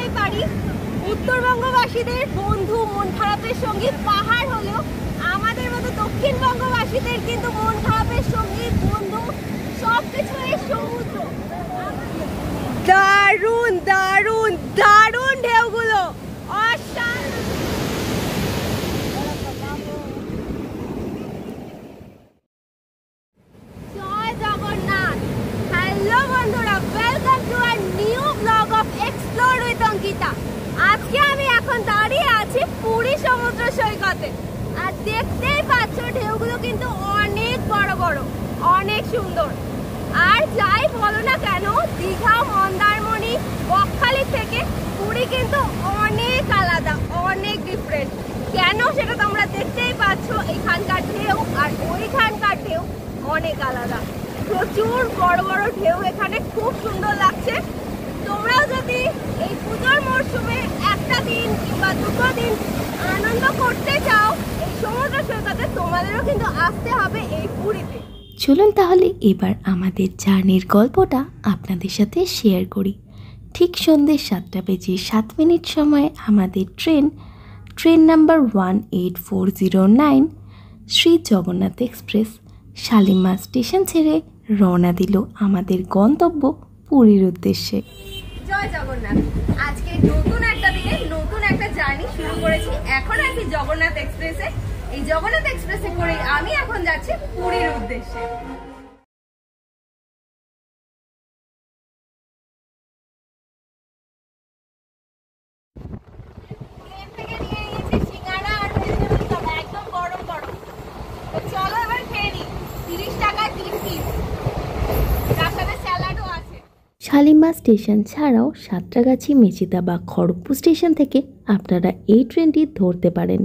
বলতেই পারি উত্তরবঙ্গবাসীদের বন্ধু মন খারাপের সঙ্গী পাহাড় হলেও আমাদের মতো দক্ষিণবঙ্গবাসীদের কিন্তু মন খারাপের সঙ্গী বন্ধু সবকিছু এই সমুদ্র। দারুণ দারুণ দারুণ ঢেউগুলো অসাধারণ। জয় জগন্নাথ। হ্যালো বন্ধুরা, welcome to our new blog of explore with Ankita. আজকে আমি এখন দাঁড়িয়ে আছি পুরী সমুদ্র সৈকতে, আর দেখতেই পাচ্ছ ঢেউগুলো কিন্তু অনেক বড় বড়, অনেক সুন্দর। আর যাই বলো না কেন, দীঘা, মন্দারমণি, বকখালি থেকে পুরী কিন্তু অনেক আলাদা, অনেক ডিফারেন্ট। কেন সেটা তোমরা দেখতেই পাচ্ছ, এখানকার ঢেউ আর ওইখানকার ঢেউ অনেক আলাদা। প্রচুর বড় বড় ঢেউ, এখানে খুব সুন্দর লাগছে। তোমরাও যদি এই পুজোর মরশুমে একটা দিন কিংবা দুটো দিন আনন্দ করতে চাও এই সমুদ্র সৈকতে, তোমাদেরও কিন্তু আসতে হবে এই পুরীতে। চলুন তাহলে এবার আমাদের জার্নির গল্পটা আপনাদের সাথে শেয়ার করি। ঠিক সন্ধ্যে 7:07 সময় আমাদের train number 18409 Shri Jagannath express Shalimar station ছেড়ে রওনা দিল আমাদের গন্তব্য পুরীর উদ্দেশ্যে। জয় জগন্নাথ। আজকে নতুন একটা দিনে নতুন একটা জার্নি শুরু করেছি। এখন আছি জগন্নাথ এক্সপ্রেসে। এই জগন্নাথ এক্সপ্রেসে করে আমি এখন যাচ্ছি পুরীর উদ্দেশ্যে। ট্রেন থেকে নিয়ে গেছি সিঙ্গাড়া আর ভেজিটেবল চপ, একদম গরম গরম। তো চলো এবার খেয়ে নিই। 30 টাকায় 3 পিস, তার সাথে স্যালাডও আছে। শালিমার স্টেশন ছাড়াও সাঁতরাগাছি, মেচিদা বা খড়গপুর স্টেশন থেকে আপনারা এই ট্রেনটি ধরতে পারেন।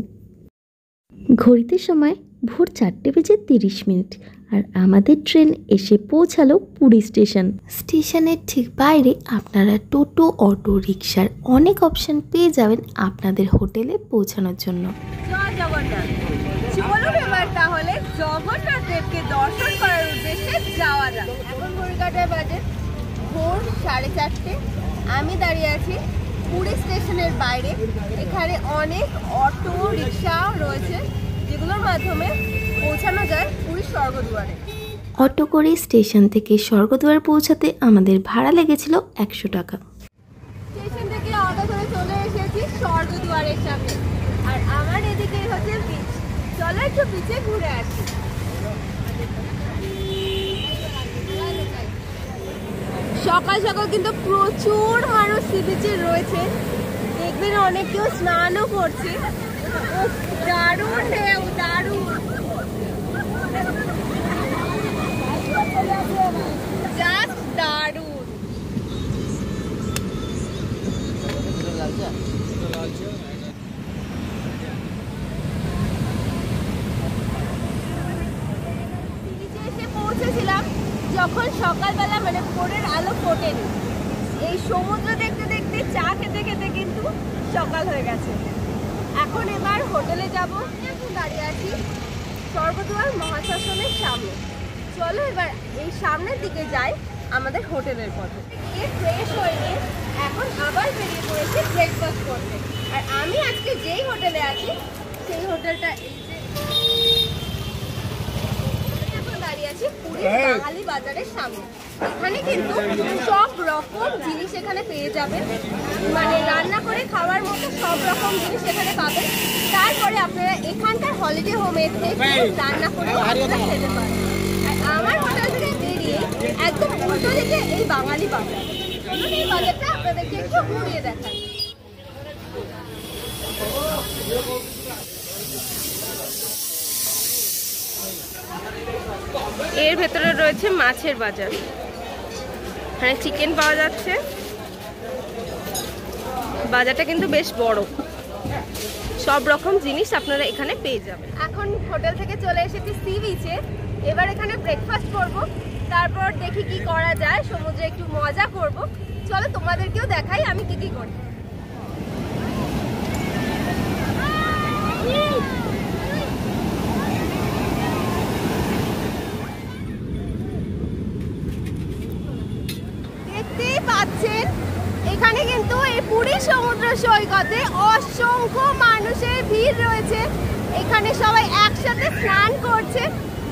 ঘড়িতে সময় ভোর 4:30 আর আমাদের ট্রেন এসে পৌঁছালো পুরী স্টেশন। স্টেশনের ঠিক বাইরে আপনারা টোটো, অটো, রিক্সার অনেক অপশন পেয়ে যাবেন আপনাদের হোটেলে পৌঁছানোর জন্য। জয় জগন্নাথ। চলুন এবার তাহলে জগন্নাথ দেবকে দর্শন করার উদ্দেশ্যে যাওয়া যাক। এখন ঘড়িকাটায় বাজে ভোর 4:30। আমি দাঁড়িয়ে আছি পুরী স্টেশনের বাইরে। এখানে অনেক অটো, রিক্সা রয়েছে, যেগুলোর মাধ্যমে পৌঁছানো যায় পুরী স্বর্গদুয়ারে। অটো করে স্টেশন থেকে স্বর্গদুয়ার পৌঁছাতে আমাদের ভাড়া লেগেছিল 100 টাকা। স্টেশন থেকে অটো করে চলে এসেছি স্বর্গদুয়ারের সামনে, আর আমার এদিকে হচ্ছে বিচ। চলো একটু বিচে ঘুরে আসি। সকাল সকাল কিন্তু প্রচুর মানুষ সি বিচে রয়েছে, দেখবেন অনেক কেউ স্নানও করছে। দারুণ ঢেউ, দারুণ, জাস্ট দারুণ। এসে পৌঁছেছিলাম যখন সকালবেলা, মানে ভোরের আলো ফোটেনি। এই সমুদ্র দেখতে দেখতে, চা খেতে খেতে কিন্তু সকাল হয়ে গেছে। এখন এবার হোটেলে যাব। এখন দাঁড়িয়ে আছি স্বর্গদুয়ার মহাশ্মশানের সামনে। চলো এবার এই সামনের দিকে যাই আমাদের হোটেলের পথে। গিয়ে ফ্রেশ হয়ে নিয়ে এখন আবার বেরিয়ে পড়েছি ব্রেকফাস্ট করতে। আর আমি আজকে যেই হোটেলে আছি সেই হোটেলটা এই যে, এখন দাঁড়িয়ে আছি পুরীর বাঙালি বাজারের সামনে। এখানে কিন্তু সব রকম জিনিস এখানে পেয়ে যাবেন, মানে রান্না করে খাওয়ার মতো সব রকম জিনিস এখানে পাবেন। তারপরে আপনারা এখানকার হলিডে হোমে থেকে রান্না করে খেতে পারেন। আর আমার হোটেল থেকে বেরিয়ে একদম উল্টো দিকে এই বাঙালি বাজার। এই বাজারটা আপনাদেরকে একটু ঘুরিয়ে দেখাই। এর ভেতরে রয়েছে মাছের বাজার, এখানে চিকেন পাওয়া যাচ্ছে। বাজারটা কিন্তু বেশ বড়, সব রকম জিনিস আপনারা এখানে পেয়ে যাবেন। এখন হোটেল থেকে চলে এসেছি সি বিচে। এবার এখানে ব্রেকফাস্ট করব, তারপর দেখি কি করা যায়, সমুদ্রে একটু মজা করব। চলো তোমাদেরকেও দেখাই আমি কি কি করি। দেখতেই পাচ্ছেন এখানে কিন্তু এই পুরী সমুদ্র সৈকতে অসংখ্য মানুষের ভিড় রয়েছে। এখানে সবাই একসাথে স্নান করছে,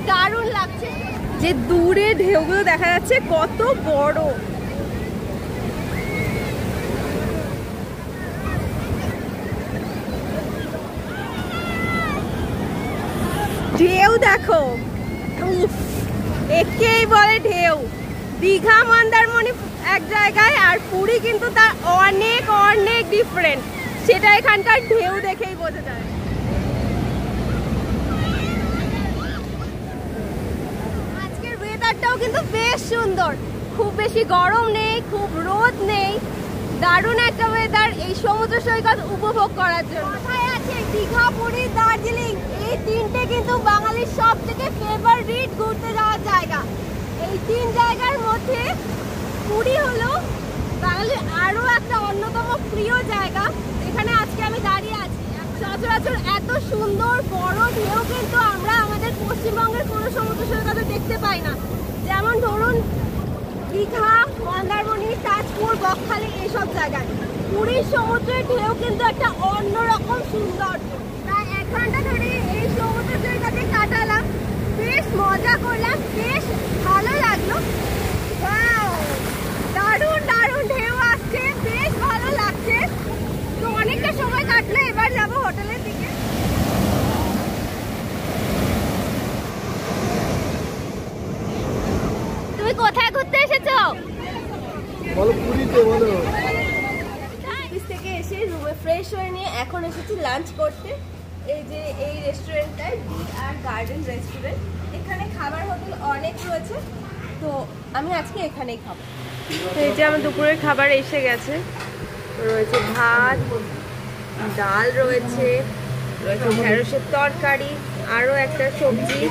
দারুণ লাগছে। যে দূরে ঢেউগুলো দেখা যাচ্ছে কত বড়। ঢেউ দেখো, একেই বলে ঢেউ। দীঘা মন্দারমণি এক জায়গায় আর পুরী কিন্তু তার অনেক অনেক ডিফারেন্ট, সেটা এখানকার ঢেউ দেখেই বোঝা যায়। আজকের ওয়েদারটাও কিন্তু বেশ সুন্দর, খুব বেশি গরম নেই, খুব রোদ নেই, দারুণ একটা ওয়েদার এই সমুদ্র সৈকত উপভোগ করার জন্য। কোথায় আছে দীঘা, পুরী, দার্জিলিং, এই তিনটে কিন্তু বাঙালির সব থেকে ফেভারিট ঘুরতে যাওয়ার জায়গা। এই তিন জায়গার মধ্যে পুরী হলো বাঙালির আরো একটা অন্যতম প্রিয় জায়গা। এখানে আজকে আমি দাঁড়িয়ে আছি। সচরাচর এত সুন্দর বড় ঢেউ কিন্তু আমরা আমাদের পশ্চিমবঙ্গের কোনো সমুদ্র সৈকতে দেখতে পাই না। যেমন ধরুন দীঘা, মন্দারমণি, তাজপুর, বকখালি এইসব জায়গায়। পুরীর সমুদ্রের ঢেউ কিন্তু একটা অন্যরকম সৌন্দর্য। প্রায় 1 ঘন্টা ধরে এই সমুদ্র সৈকতে কাটালাম, বেশ মজা করলাম, বেশ ভালো লাগলো। দারুণ দারুণ ঢেউ আসছে, বেশ ভালো লাগছে। তো অনেকটা সময় কাটলো, এবার যাবো হোটেলের দিকে। তুমি কোথায় ঘুরতে এসেছো? বলো পুরীতে। বলো অফিস থেকে এসে রুমে ফ্রেশ হয়ে নিয়ে এখন এসেছি লাঞ্চ করতে। এই যে এই রেস্টুরেন্টটায় D&R গার্ডেন রেস্টুরেন্ট, এখানে খাবার হোটেল অনেক রয়েছে, তো আমি আজকে এখানেই খাবো। তো এই যে আমার দুপুরের খাবার এসে গেছে, রয়েছে ভাত, ডাল রয়েছে, ঢেঁড়সের তরকারি, আরও একটা সবজি,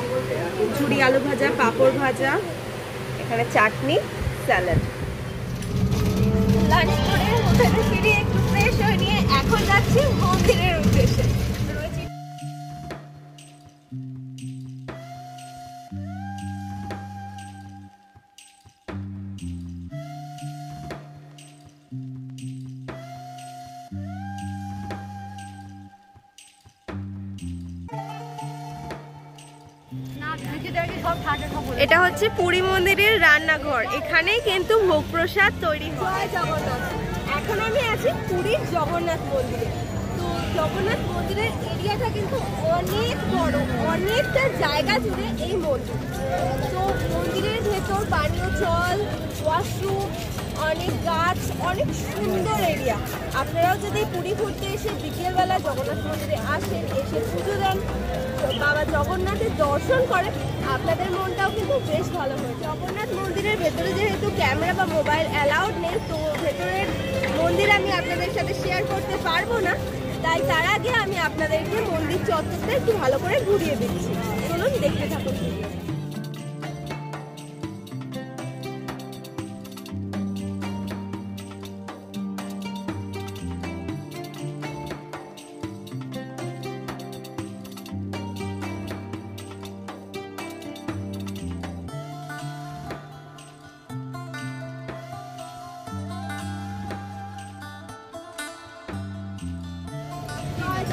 ঝুরি আলু ভাজা, পাঁপড় ভাজা, এখানে চাটনি, স্যালাড। লাঞ্চ করে হোটেলে ফিরে একটু ফ্রেশ হয়ে নিয়ে এখন যাচ্ছি মন্দিরের উদ্দেশ্যে। এটা হচ্ছে পুরী মন্দিরের রান্নাঘর, এখানেই কিন্তু ভোগ প্রসাদ তৈরি হয়। জগন্নাথ, এখন আমি আছি পুরীর জগন্নাথ মন্দিরে। তো জগন্নাথ মন্দিরের এরিয়াটা কিন্তু অনেক বড়, অনেকটা জায়গা জুড়ে এই মন্দির। তো মন্দিরের ভেতর পানীয় জল, ওয়াশরুম, অনেক গাছ, অনেক সুন্দর এরিয়া। আপনারাও যদি পুরী ঘুরতে এসে বিকেলবেলা জগন্নাথ মন্দিরে আসেন, এসে পুজো দেন, বাবা জগন্নাথের দর্শন করেন, আপনাদের মনটাও কিন্তু বেশ ভালো হয়। জগন্নাথ মন্দিরের ভেতরে যেহেতু ক্যামেরা বা মোবাইল অ্যালাউড নেই, তো ভেতরের মন্দির আমি আপনাদের সাথে শেয়ার করতে পারবো না, তাই তার আগে আমি আপনাদেরকে মন্দির চত্বরটা একটু ভালো করে ঘুরিয়ে দিচ্ছি। চলুন দেখতে থাকুন।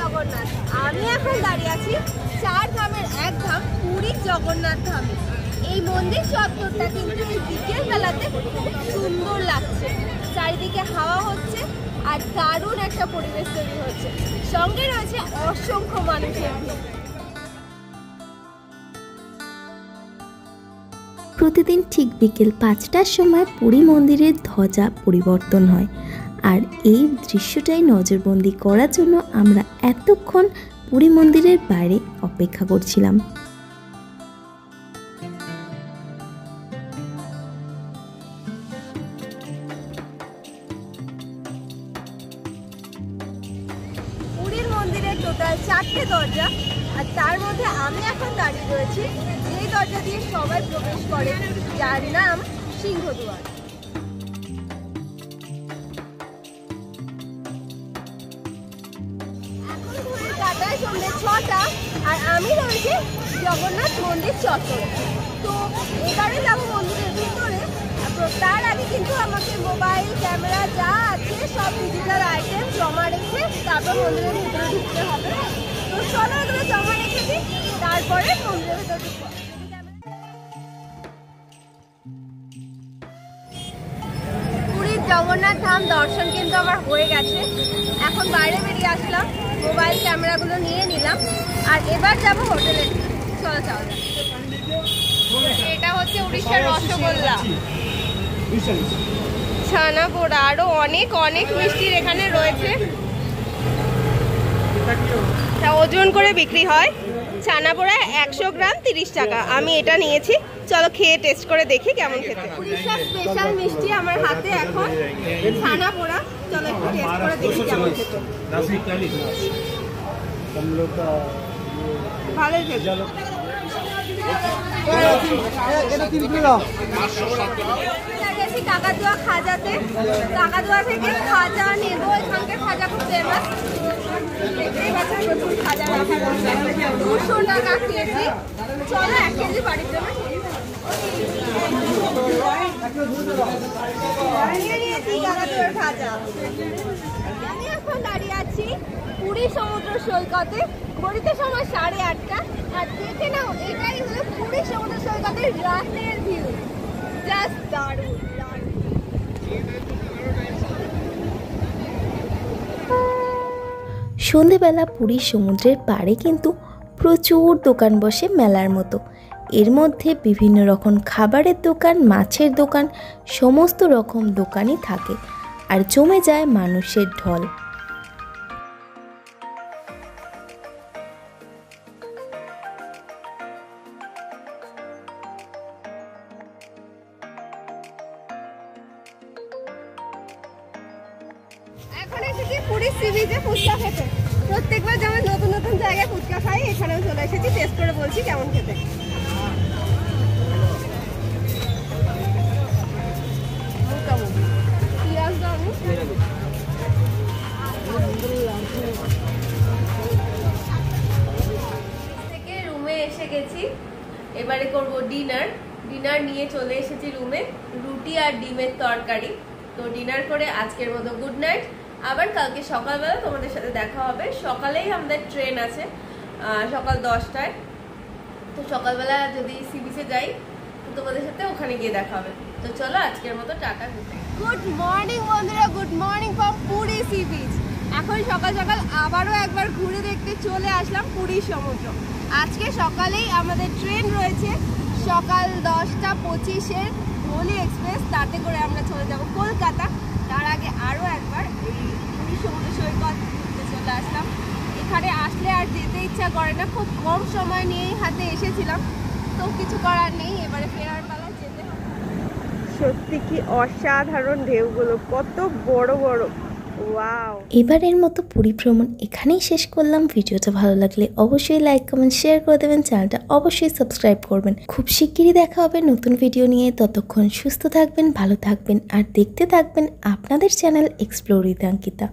জগন্নাথ, আমি এখন দাঁড়িয়ে আছি 4 ধামের এক ধাম পুরীর জগন্নাথ ধামে। এই মন্দির চত্বরটা কিন্তু এই বিকেল বেলাতে খুব সুন্দর লাগছে, চারিদিকে হাওয়া হচ্ছে আর দারুণ একটা পরিবেশ তৈরি হচ্ছে, সঙ্গে রয়েছে অসংখ্য মানুষের ভিড়। প্রতিদিন ঠিক বিকেল 5টার সময় পুরী মন্দিরের ধ্বজা পরিবর্তন হয়, আর এই দৃশ্যটাই নজরবন্দি করার জন্য আমরা এতক্ষণ পুরী মন্দিরের বাইরে অপেক্ষা করছিলাম। পুরীর মন্দিরের টোটাল 4টে দরজা, আর তার মধ্যে আমি এখন দাঁড়িয়ে রয়েছি যেই দরজা দিয়ে সবাই প্রবেশ করে, যার নাম সিংহদুয়ার। সন্ধ্যে 6টা আর আমি রয়েছি জগন্নাথ মন্দির চত্বরে। তো এবারে যাবো মন্দিরের ভিতরে, তার আগে কিন্তু আমাকে মোবাইল ক্যামেরা যা আছে সব ডিজিটাল তারপর মন্দিরের ভিতরে ঢুকতে হবে। তো চলো এগুলো জমা রেখে দিই, তারপরে মন্দিরের ভিতরে ঢুকবো। পুরীর জগন্নাথ ধাম দর্শন কিন্তু আমার হয়ে গেছে। এখন বাইরে বেরিয়ে আসলাম, মোবাইল ক্যামেরাগুলো নিয়ে নিলাম, আর এবার যাবো হোটেলে। চলো যাওয়া যাক। এটা হচ্ছে উড়িষ্যার রসগোল্লা, ছানা পোড়া, আরো অনেক অনেক মিষ্টির এখানে রয়েছে। তা ওজন করে বিক্রি হয়। ছানা পোড়া 100 গ্রাম 30 টাকা। আমি এটা নিয়েছি, চলো খেয়ে টেস্ট করে দেখি কেমন খেতে। উড়িষ্যার স্পেশাল মিষ্টি আমার হাতে এখন, ছানা পোড়া। চলো একটু টেস্ট করে দেখি কেমন খেতে। ভালোই খেতে। কাকাতুয়া খাজাতে, কাকাতুয়া থেকে খাজা নেবো। এখানকার খাজা খুব ফেমাস, দেখতেই পাচ্ছেন প্রচুর খাজা রাখা রয়েছে। 200 টাকা কেজি। চলো 1 কেজি বাড়ির জন্য নিয়েছি কাকাতুয়ার খাজা। আমি এখন দাঁড়িয়ে আছি পুরী সমুদ্র সৈকতে। ঘড়িতে সময় 8:30। আর দেখে নাও, এটাই হলো পুরী সমুদ্র সৈকতের রাতের ভিউ। জাস্ট দারুণ। সন্ধেবেলা পুরীর সমুদ্রের পাড়ে কিন্তু প্রচুর দোকান বসে মেলার মতো। এর মধ্যে বিভিন্ন রকম খাবারের দোকান, মাছের দোকান, সমস্ত রকম দোকানই থাকে আর জমে যায় মানুষের ঢল। এখন এসেছি পুরী সি বিচে ফুচকা খেতে। প্রত্যেকবার যেমন নতুন নতুন জায়গায় ফুচকা খাই, এখানেও চলে এসেছি, টেস্ট করে বলছি কেমন খেতে। থেকে রুমে এসে গেছি, এবারে করব ডিনার। ডিনার নিয়ে চলে এসেছি রুমে, রুটি আর ডিমের তরকারি। তো ডিনার করে আজকের মতো গুড নাইট। আবার কালকে সকালবেলা তোমাদের সাথে দেখা হবে। সকালেই আমাদের ট্রেন আছে, সকাল 10টায়। তো সকালবেলা যদি সি বিচে যাই তো তোমাদের সাথে ওখানে গিয়ে দেখা হবে। তো চলো আজকের মতো টাটা। গুড মর্নিং বন্ধুরা, good morning from Puri sea beach. এখন সকাল সকাল আবারও একবার ঘুরে দেখতে চলে আসলাম পুরী সমুদ্র। আজকে সকালেই আমাদের ট্রেন রয়েছে, সকাল 10:25-এর হোলি এক্সপ্রেস। তাতে করে আমরা চলে যাব কলকাতা। তার আগে আরও একবার এই পুরী সমুদ্র সৈকত ঘুরতে চলে আসলাম। এখানে আসলে আর যেতে ইচ্ছা করে না, খুব কম সময় নিয়েই হাতে এসেছিলাম, তো কিছু করার নেই, এবারে ফেরার বেলা যেতে হবে। সত্যি কি অসাধারণ ঢেউগুলো, কত বড় বড়। ওয়াও। এবারের মতো পুরী ভ্রমণ এখানেই শেষ করলাম। ভিডিওটা ভালো লাগলে অবশ্যই লাইক, কমেন্ট, শেয়ার করে দেবেন। চ্যানেলটা অবশ্যই সাবস্ক্রাইব করবেন। খুব শিগগিরই দেখা হবে নতুন ভিডিও নিয়ে। ততক্ষণ সুস্থ থাকবেন, ভালো থাকবেন আর দেখতে থাকবেন আপনাদের চ্যানেল এক্সপ্লোর উইথ অঙ্কিতা।